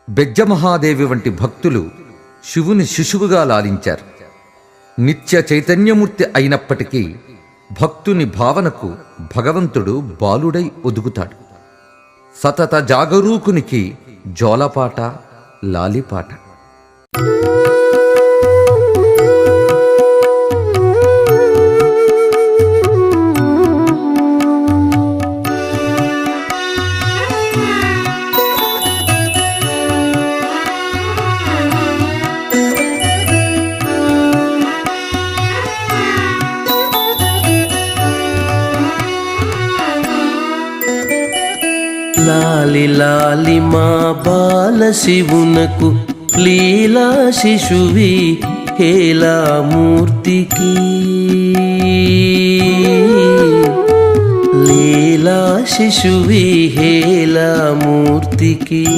బెజ్జమహాదేవి వంటి భక్తులు శివుని శిశువుగా లాలించారు. నిత్య చైతన్యమూర్తి అయినప్పటికీ భక్తుని భావనకు భగవంతుడు బాలుడై ఒదుగుతాడు. సతత జాగరూకునికి జోలపాట, లాలిపాట. లాలి లాలి మా బాల శివునకు లీలా శిశువి హేలామూర్తికి, లీలా శిశువి హేలామూర్తికి.